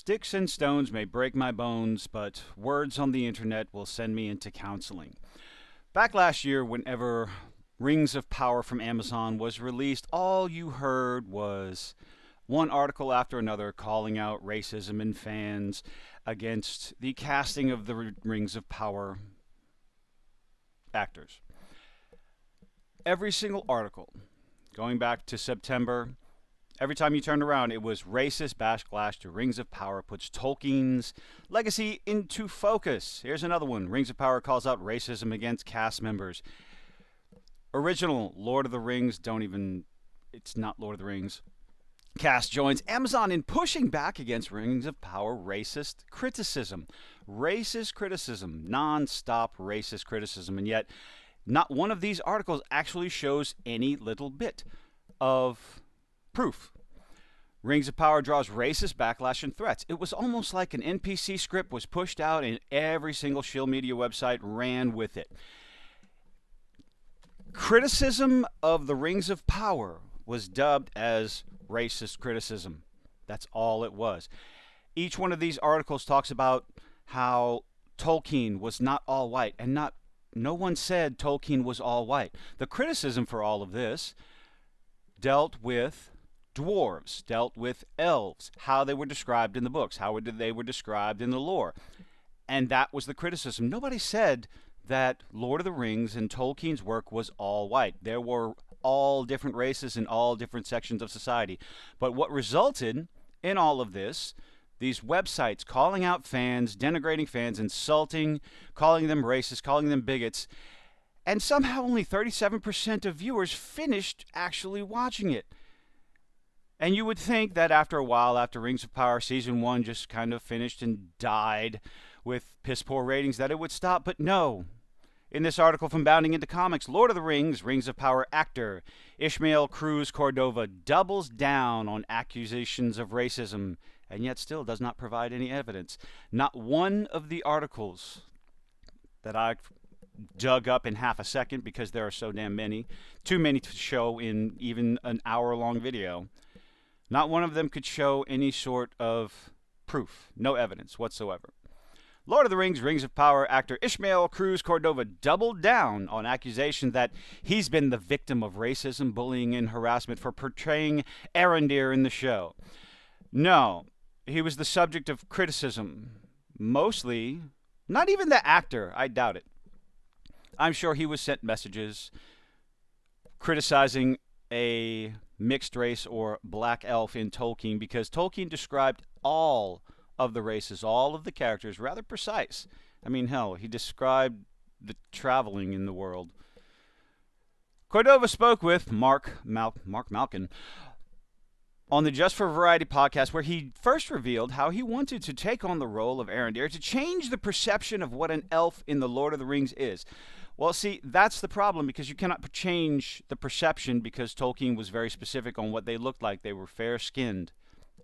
Sticks and stones may break my bones, but words on the internet will send me into counseling. Back last year, whenever Rings of Power from Amazon was released, all you heard was one article after another calling out racism in fans against the casting of the Rings of Power actors. Every single article, going back to September, every time you turned around, it was racist backlash to Rings of Power puts Tolkien's legacy into focus. Here's another one. Rings of Power calls out racism against cast members. Original Lord of the Rings, it's not Lord of the Rings. Cast joins Amazon in pushing back against Rings of Power racist criticism. Racist criticism, non-stop racist criticism, and yet not one of these articles actually shows any little bit of proof. Rings of Power draws racist backlash and threats. It was almost like an NPC script was pushed out and every single shill media website ran with it. Criticism of the Rings of Power was dubbed as racist criticism. That's all it was. Each one of these articles talks about how Tolkien was not all white, and no one said Tolkien was all white. The criticism for all of this dealt with dwarves, dealt with elves, how they were described in the books, how they were described in the lore. And that was the criticism. Nobody said that Lord of the Rings and Tolkien's work was all white. There were all different races in all different sections of society. But what resulted in all of this, these websites calling out fans, denigrating fans, insulting, calling them racist, calling them bigots, and somehow only 37% of viewers finished actually watching it. And you would think that after a while, after Rings of Power Season 1 just kind of finished and died with piss-poor ratings, that it would stop, but no. In this article from Bounding Into Comics, Lord of the Rings, Rings of Power actor Ishmael Cruz Cordova doubles down on accusations of racism, and yet still does not provide any evidence. Not one of the articles that I've dug up in half a second, because there are so damn many, too many to show in even an hour-long video, not one of them could show any sort of proof, no evidence whatsoever. Lord of the Rings, Rings of Power actor Ishmael Cruz Cordova doubled down on accusations that he's been the victim of racism, bullying, and harassment for portraying Arondir in the show. No, he was the subject of criticism. Mostly, not even the actor, I doubt it. I'm sure he was sent messages criticizing a mixed race or black elf in Tolkien, because Tolkien described all of the races, all of the characters, rather precise. I mean, hell, he described the traveling in the world. Cordova spoke with Mark Malkin on the Just for Variety podcast, where he first revealed how he wanted to take on the role of Arondir to change the perception of what an elf in the Lord of the Rings is. Well, see, that's the problem, because you cannot change the perception, because Tolkien was very specific on what they looked like. They were fair-skinned,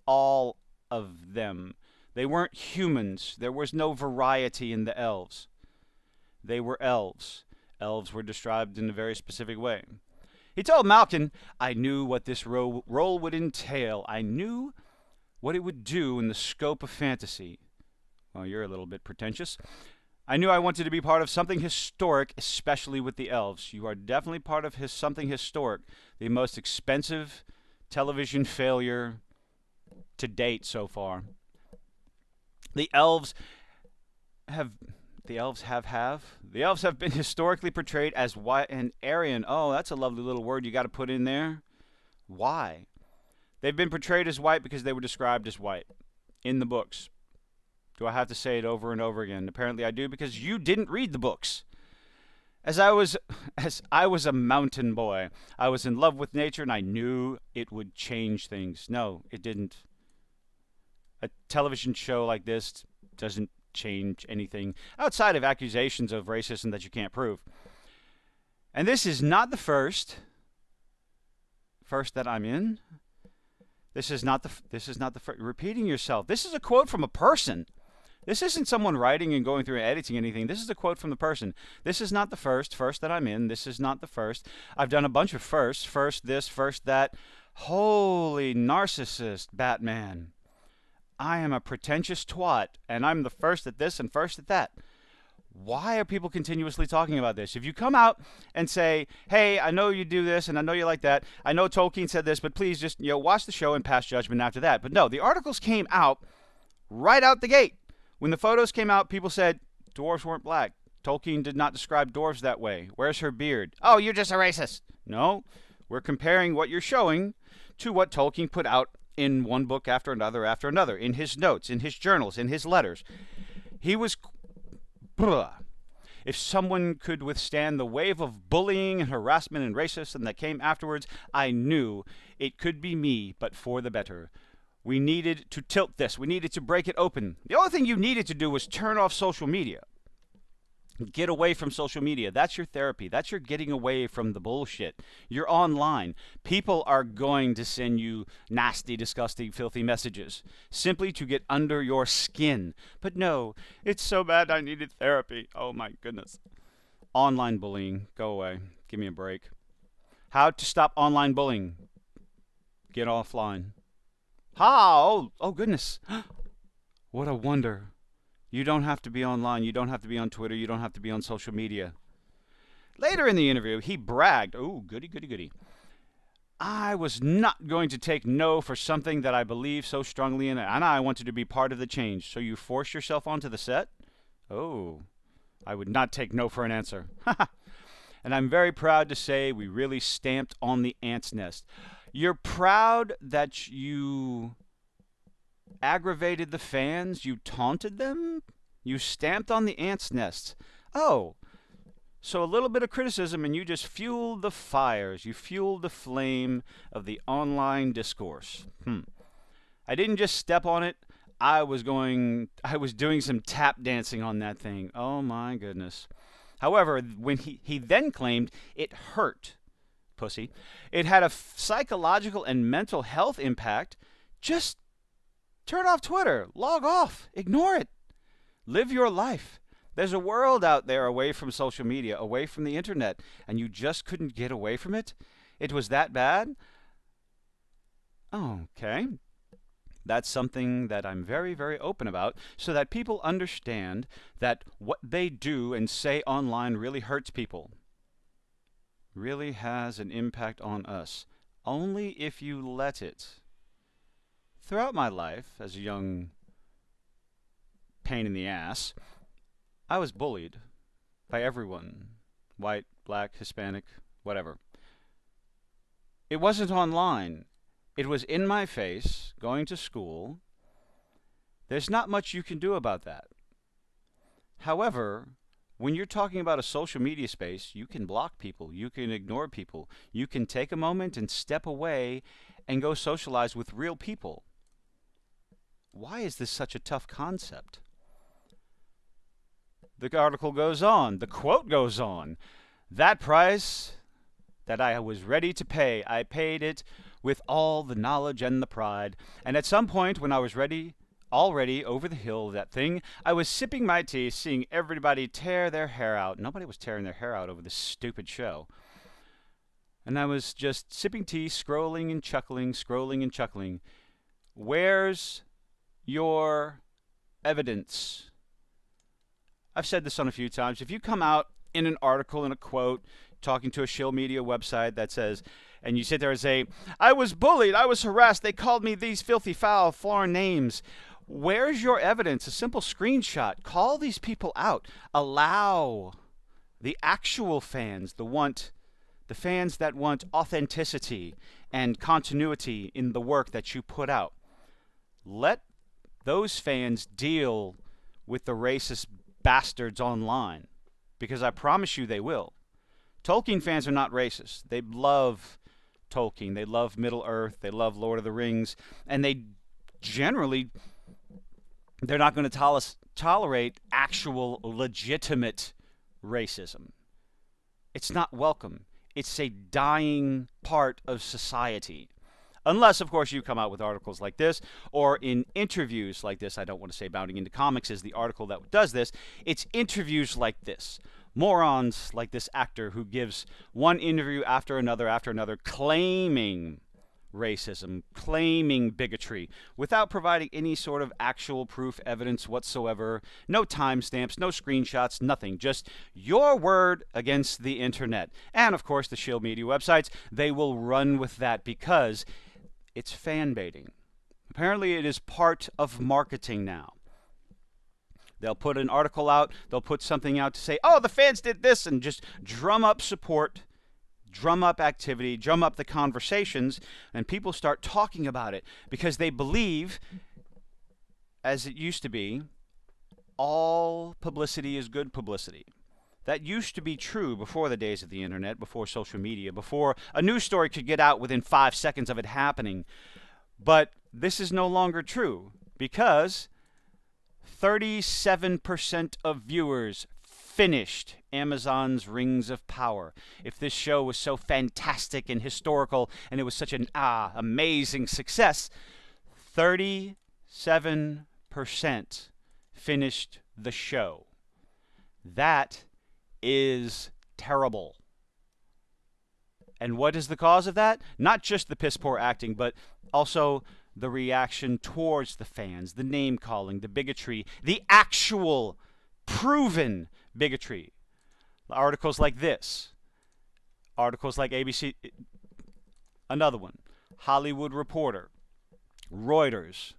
all of them. They weren't humans. There was no variety in the elves. They were elves. Elves were described in a very specific way. He told Malkin, "I knew what this role would entail. I knew what it would do in the scope of fantasy." Well, you're a little bit pretentious. "I knew I wanted to be part of something historic, especially with the elves." You are definitely part of something historic. The most expensive television failure to date so far. The elves have been historically portrayed as white and Aryan. Oh, that's a lovely little word you got to put in there. Why? They've been portrayed as white because they were described as white in the books. Do I have to say it over and over again? Apparently I do, because you didn't read the books. As I was a mountain boy, I was in love with nature, and I knew it would change things. No, it didn't. A television show like this doesn't change anything outside of accusations of racism that you can't prove. And this is not the first that I'm in. This is not the first. Repeating yourself. This is a quote from a person. This isn't someone writing and going through and editing anything. This is a quote from the person. This is not the first that I'm in. This is not the first. I've done a bunch of firsts. First this, first that. Holy narcissist, Batman. I am a pretentious twat, and I'm the first at this and first at that. Why are people continuously talking about this? If you come out and say, hey, I know you do this and I know you like that. I know Tolkien said this, but please just, watch the show and pass judgment after that. But no, the articles came out right out the gate. When the photos came out, people said dwarves weren't black. Tolkien did not describe dwarves that way. Where's her beard? Oh, you're just a racist. No, we're comparing what you're showing to what Tolkien put out in one book after another, in his notes, in his journals, in his letters. He was... If someone could withstand the wave of bullying and harassment and racism that came afterwards, I knew it could be me, but for the better. We needed to tilt this. We needed to break it open. The only thing you needed to do was turn off social media. Get away from social media. That's your therapy. That's your getting away from the bullshit. You're online. People are going to send you nasty, disgusting, filthy messages simply to get under your skin. But no, it's so bad I needed therapy. Oh my goodness. Online bullying. Go away. Give me a break. How to stop online bullying? Get offline. How? Oh goodness. What a wonder. You don't have to be online. You don't have to be on Twitter. You don't have to be on social media. Later in the interview, he bragged, oh, goody, goody, goody. I was not going to take no for something that I believe so strongly in, and I wanted to be part of the change. So you forced yourself onto the set? Oh, I would not take no for an answer. And I'm very proud to say we really stamped on the ant's nest. You're proud that you aggravated the fans, you taunted them, you stamped on the ant's nest. Oh, so a little bit of criticism and you just fueled the fires, you fueled the flame of the online discourse. I didn't just step on it, I was doing some tap dancing on that thing. Oh my goodness. However, when he then claimed it hurt, pussy, it had a psychological and mental health impact, just turn off Twitter. Log off. Ignore it. Live your life. There's a world out there away from social media, away from the internet, and you just couldn't get away from it? It was that bad? Okay. That's something that I'm very, very open about so that people understand that what they do and say online really hurts people. Really has an impact on us. Only if you let it. Throughout my life, as a young pain in the ass, I was bullied by everyone. White, black, Hispanic, whatever. It wasn't online. It was in my face, going to school. There's not much you can do about that. However, when you're talking about a social media space, you can block people. You can ignore people. You can take a moment and step away and go socialize with real people. Why is this such a tough concept? The article goes on. The quote goes on. That price that I was ready to pay, I paid it with all the knowledge and the pride. And at some point when I was already over the hill of that thing, I was sipping my tea, seeing everybody tear their hair out. Nobody was tearing their hair out over this stupid show. And I was just sipping tea, scrolling and chuckling. Where's your evidence? I've said this on a few times. If you come out in an article, in a quote, talking to a shill media website that says, and you sit there and say, I was bullied, I was harassed, they called me these filthy, foul, foreign names. Where's your evidence? A simple screenshot. Call these people out. Allow the actual fans, the fans that want authenticity and continuity in the work that you put out. Let those fans deal with the racist bastards online, because I promise you they will. Tolkien fans are not racist. They love Tolkien. They love Middle-earth. They love Lord of the Rings. And they're not going to tolerate actual legitimate racism. It's not welcome. It's a dying part of society. Unless, of course, you come out with articles like this, or in interviews like this. I don't want to say Bounding into Comics is the article that does this. It's interviews like this. Morons like this actor who gives one interview after another, claiming racism, claiming bigotry, without providing any sort of actual proof, evidence whatsoever. No timestamps, no screenshots, nothing. Just your word against the internet. And of course, the shill media websites, they will run with that because it's fan baiting. Apparently, it is part of marketing now. They'll put an article out, they'll put something out to say, oh, the fans did this, and just drum up support, drum up activity, drum up the conversations, and people start talking about it because they believe, as it used to be, all publicity is good publicity. That used to be true before the days of the internet, before social media, before a news story could get out within 5 seconds of it happening. But this is no longer true because 37% of viewers finished Amazon's Rings of Power. If this show was so fantastic and historical and it was such an amazing success, 37% finished the show. That is terrible. And what is the cause of that? Not just the piss poor acting, but also the reaction towards the fans, the name calling, the bigotry, the actual proven bigotry. Articles like this, articles like ABC, another one, Hollywood Reporter, Reuters.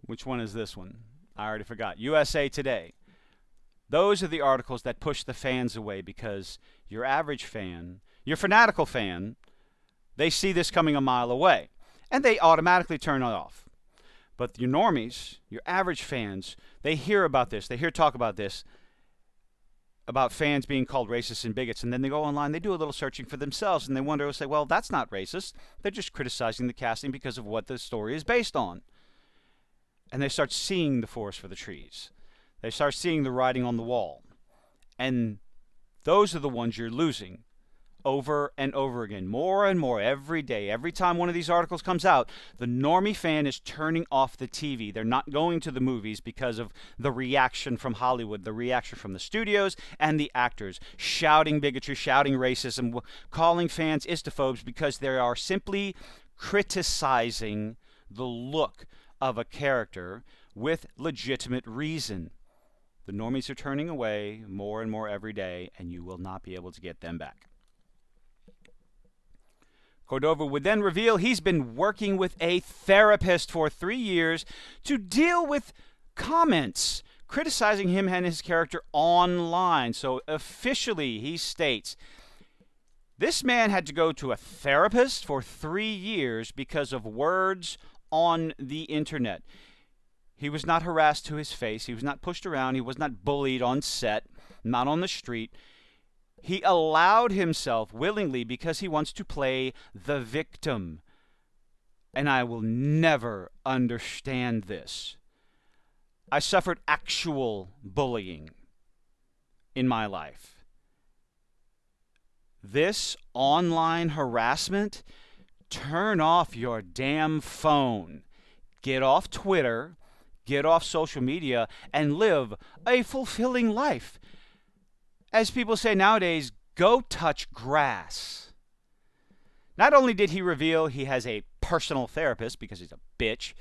Which one is this one? I already forgot. USA Today. Those are the articles that push the fans away because your average fan, your fanatical fan, they see this coming a mile away and they automatically turn it off. But your normies, your average fans, they hear about this, they hear talk about this, about fans being called racist and bigots, and then they go online, they do a little searching for themselves, and they wonder, say, well, that's not racist. They're just criticizing the casting because of what the story is based on. And they start seeing the forest for the trees. They start seeing the writing on the wall. And those are the ones you're losing over and over again, more and more, every day. Every time one of these articles comes out, the normie fan is turning off the TV. They're not going to the movies because of the reaction from Hollywood, the reaction from the studios and the actors, shouting bigotry, shouting racism, calling fans istophobes because they are simply criticizing the look of a character with legitimate reason. The normies are turning away more and more every day, and you will not be able to get them back. Cordova would then reveal he's been working with a therapist for 3 years to deal with comments criticizing him and his character online. So officially, he states, this man had to go to a therapist for 3 years because of words on the internet. He was not harassed to his face. He was not pushed around. He was not bullied on set, not on the street. He allowed himself willingly because he wants to play the victim. And I will never understand this. I suffered actual bullying in my life. This online harassment, turn off your damn phone. Get off Twitter, get off social media, and live a fulfilling life. As people say nowadays, go touch grass. Not only did he reveal he has a personal therapist because he's a bitch,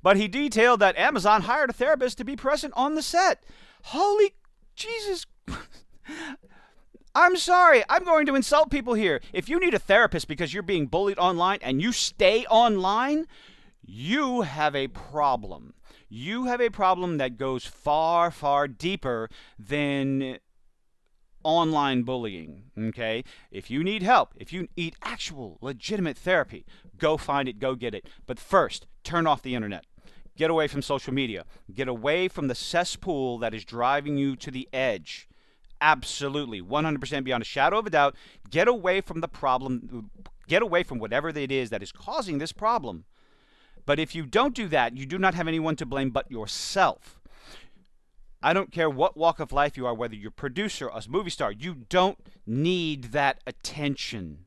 but he detailed that Amazon hired a therapist to be present on the set. Holy Jesus. I'm sorry. I'm going to insult people here. If you need a therapist because you're being bullied online and you stay online, you have a problem. You have a problem that goes far, far deeper than online bullying, okay? If you need help, if you need actual legitimate therapy, go find it, go get it. But first, turn off the internet. Get away from social media. Get away from the cesspool that is driving you to the edge. Absolutely, 100% beyond a shadow of a doubt. Get away from the problem. Get away from whatever it is that is causing this problem. But if you don't do that, you do not have anyone to blame but yourself. I don't care what walk of life you are, whether you're a producer, a movie star, you don't need that attention.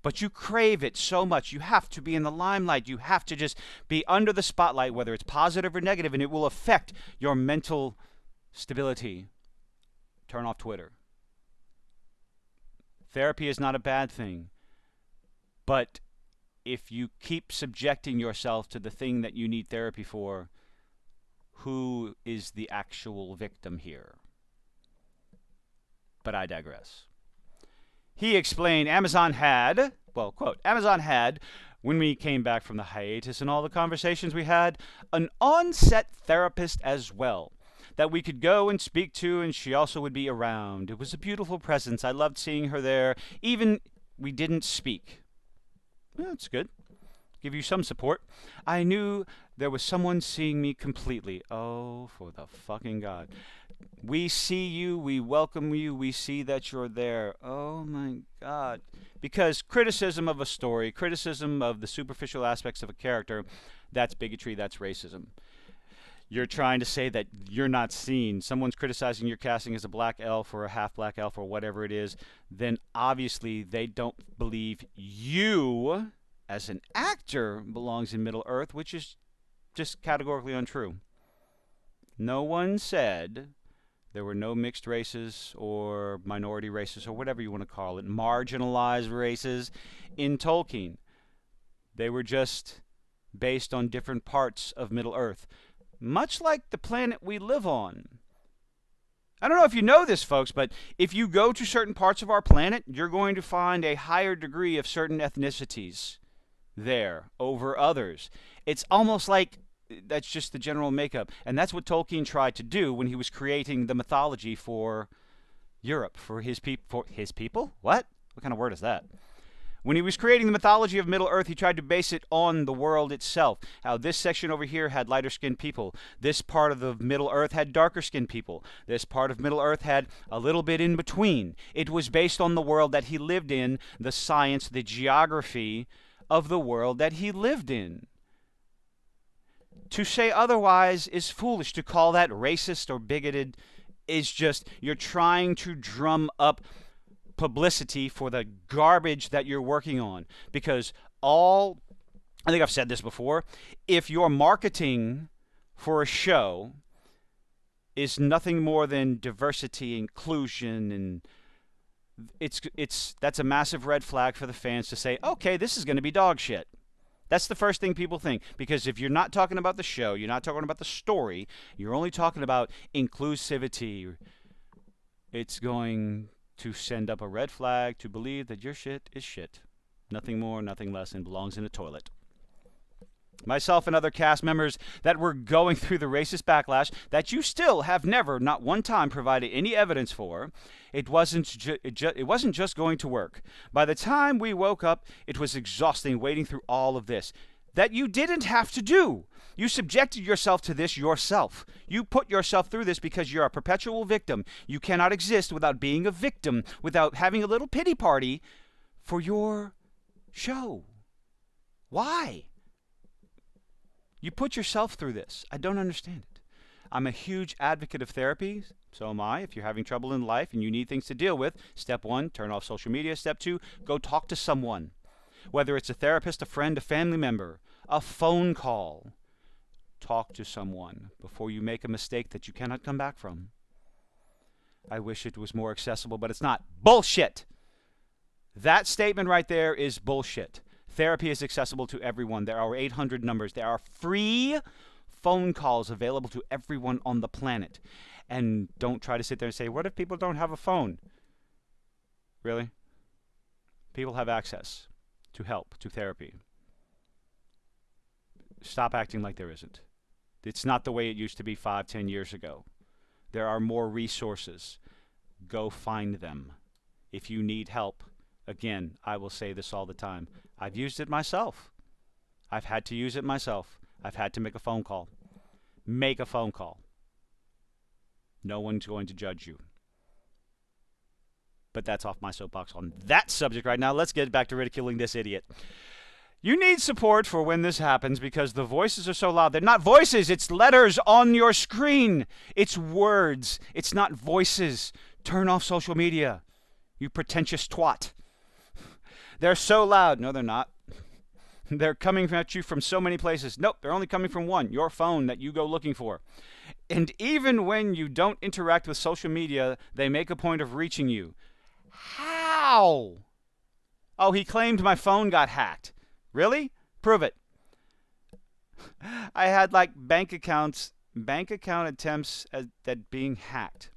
But you crave it so much. You have to be in the limelight. You have to just be under the spotlight, whether it's positive or negative, and it will affect your mental stability. Turn off Twitter. Therapy is not a bad thing, but if you keep subjecting yourself to the thing that you need therapy for, who is the actual victim here? But I digress. He explained Amazon had, well, quote, Amazon had, when we came back from the hiatus and all the conversations we had, an on-set therapist as well that we could go and speak to, and she also would be around. It was a beautiful presence. I loved seeing her there. Even we didn't speak. Well, that's good. Give you some support. I knew there was someone seeing me completely. Oh, for the fucking God. We see you. We welcome you. We see that you're there. Oh, my God. Because criticism of a story, criticism of the superficial aspects of a character, that's bigotry, that's racism. You're trying to say that you're not seen. Someone's criticizing your casting as a black elf or a half-black elf or whatever it is, then obviously they don't believe you as an actor belongs in Middle-earth, which is just categorically untrue. No one said there were no mixed races or minority races or whatever you want to call it, marginalized races in Tolkien. They were just based on different parts of Middle-earth, much like the planet we live on. I don't know if you know this, folks, but if you go to certain parts of our planet, you're going to find a higher degree of certain ethnicities there over others. It's almost like that's just the general makeup. And that's what Tolkien tried to do when he was creating the mythology for Europe, for his people? What? What kind of word is that? When he was creating the mythology of Middle-earth, he tried to base it on the world itself. How this section over here had lighter-skinned people. This part of the Middle-earth had darker-skinned people. This part of Middle-earth had a little bit in between. It was based on the world that he lived in, the science, the geography of the world that he lived in. To say otherwise is foolish. To call that racist or bigoted is just, you're trying to drum up publicity for the garbage that you're working on. Because I think I've said this before, if your marketing for a show is nothing more than diversity, inclusion, and that's a massive red flag for the fans to say, okay, this is going to be dog shit. That's the first thing people think. Because if you're not talking about the show, you're not talking about the story, you're only talking about inclusivity, it's going to send up a red flag to believe that your shit is shit. Nothing more, nothing less, and belongs in a toilet. Myself and other cast members that were going through the racist backlash that you still have never, not one time, provided any evidence for, it wasn't just going to work. By the time we woke up, it was exhausting wading through all of this that you didn't have to do. You subjected yourself to this yourself. You put yourself through this because you're a perpetual victim. You cannot exist without being a victim, without having a little pity party for your show. Why? You put yourself through this. I don't understand it. I'm a huge advocate of therapy. So am I. If you're having trouble in life and you need things to deal with, step 1, turn off social media. Step 2, go talk to someone. Whether it's a therapist, a friend, a family member, a phone call. Talk to someone before you make a mistake that you cannot come back from. I wish it was more accessible, but it's not. Bullshit! That statement right there is bullshit. Therapy is accessible to everyone. There are 800 numbers. There are free phone calls available to everyone on the planet. And don't try to sit there and say, what if people don't have a phone? Really? People have access to help, to therapy. Stop acting like there isn't. It's not the way it used to be 5, 10 years ago. There are more resources. Go find them. If you need help, again, I will say this all the time. I've used it myself. I've had to use it myself. I've had to make a phone call. Make a phone call. No one's going to judge you. But that's off my soapbox on that subject right now. Let's get back to ridiculing this idiot. You need support for when this happens because the voices are so loud. They're not voices, it's letters on your screen. It's words. It's not voices. Turn off social media, you pretentious twat. They're so loud. No, they're not. They're coming at you from so many places. Nope, they're only coming from one, your phone that you go looking for. And even when you don't interact with social media, they make a point of reaching you. How? Oh, he claimed my phone got hacked. Really? Prove it. I had like bank account attempts at being hacked.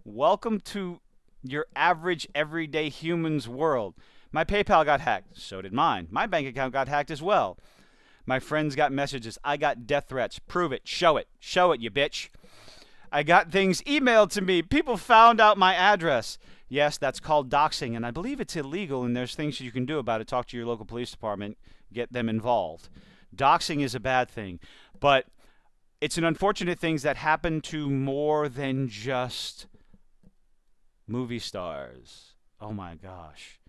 Welcome to your average everyday human's world. My PayPal got hacked. So did mine. My bank account got hacked as well. My friends got messages. I got death threats. Prove it. Show it. Show it, you bitch. I got things emailed to me. People found out my address. Yes, that's called doxing, and I believe it's illegal, and there's things you can do about it. Talk to your local police department. Get them involved. Doxing is a bad thing, but it's an unfortunate thing that happen to more than just movie stars. Oh my gosh.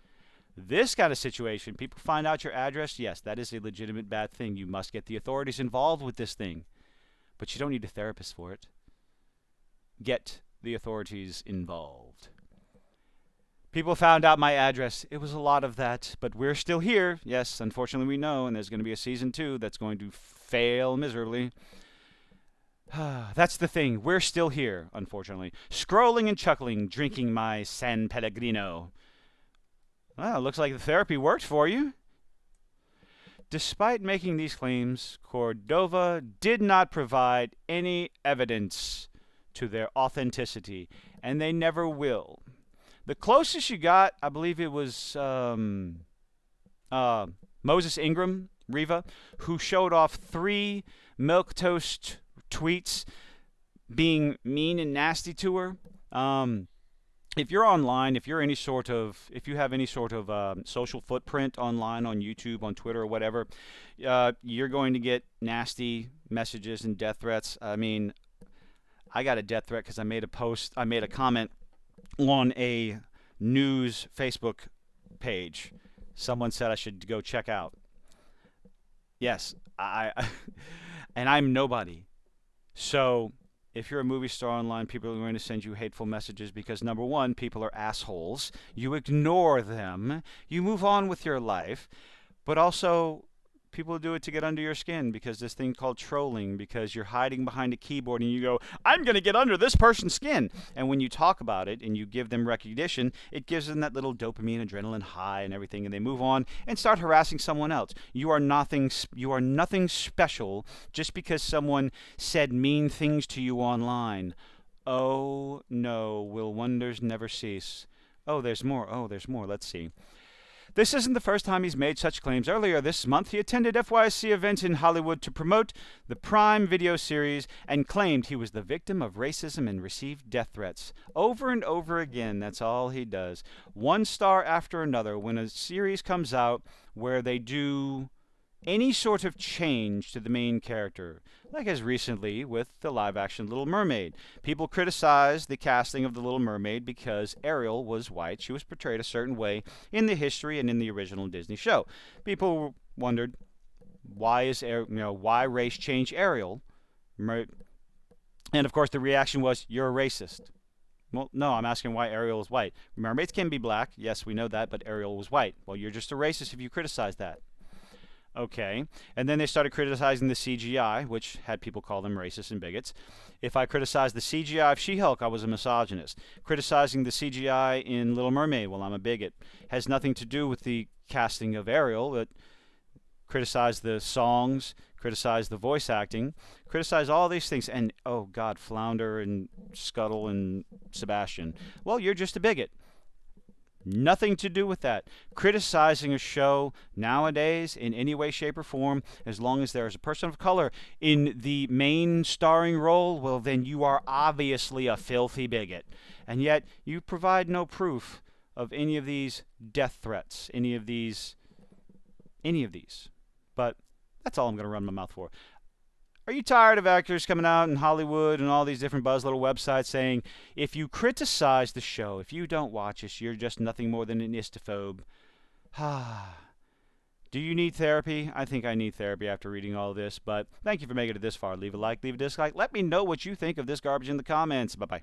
This kind of situation, people find out your address, yes, that is a legitimate bad thing. You must get the authorities involved with this thing. But you don't need a therapist for it. Get the authorities involved. People found out my address. It was a lot of that, but we're still here. Yes, unfortunately we know, and there's going to be a season 2 that's going to fail miserably. That's the thing. We're still here, unfortunately. Scrolling and chuckling, drinking my San Pellegrino. Well, looks like the therapy worked for you. Despite making these claims, Cordova did not provide any evidence to their authenticity, and they never will. The closest you got, I believe it was Moses Ingram, Riva, who showed off 3 milquetoast tweets being mean and nasty to her. If you're online, if you have any sort of social footprint online, on YouTube, on Twitter, or whatever, you're going to get nasty messages and death threats. I mean, I got a death threat because I made a comment on a news Facebook page. Someone said I should go check out. Yes, and I'm nobody. So if you're a movie star online, people are going to send you hateful messages because, number one, people are assholes. You ignore them. You move on with your life. But also, people do it to get under your skin because this thing called trolling, because you're hiding behind a keyboard and you go, I'm going to get under this person's skin. And when you talk about it and you give them recognition, it gives them that little dopamine, adrenaline high and everything, and they move on and start harassing someone else. You are nothing special just because someone said mean things to you online. Oh no, will wonders never cease? Oh, there's more. Let's see. This isn't the first time he's made such claims. Earlier this month, he attended FYC event in Hollywood to promote the Prime Video series and claimed he was the victim of racism and received death threats. Over and over again, that's all he does. One star after another. When a series comes out where they do any sort of change to the main character, like as recently with the live-action Little Mermaid. People criticized the casting of the Little Mermaid because Ariel was white. She was portrayed a certain way in the history and in the original Disney show. People wondered, why race change Ariel? And of course the reaction was, you're a racist. Well, no, I'm asking why Ariel is white. Mermaids can be black. Yes, we know that, but Ariel was white. Well, you're just a racist if you criticize that. Okay, and then they started criticizing the CGI, which had people call them racist and bigots. If I criticized the CGI of She-Hulk, I was a misogynist. Criticizing the CGI in Little Mermaid, well, I'm a bigot. Has nothing to do with the casting of Ariel, but criticize the songs, criticize the voice acting, criticize all these things, and, oh God, Flounder and Scuttle and Sebastian. Well, you're just a bigot. Nothing to do with that. Criticizing a show nowadays in any way, shape, or form, as long as there is a person of color in the main starring role, well, then you are obviously a filthy bigot. And yet, you provide no proof of any of these death threats, any of these. But that's all I'm going to run my mouth for. Are you tired of actors coming out in Hollywood and all these different buzz little websites saying, if you criticize the show, if you don't watch us, you're just nothing more than an istophobe? Do you need therapy? I think I need therapy after reading all this, but thank you for making it this far. Leave a like, leave a dislike. Let me know what you think of this garbage in the comments. Bye-bye.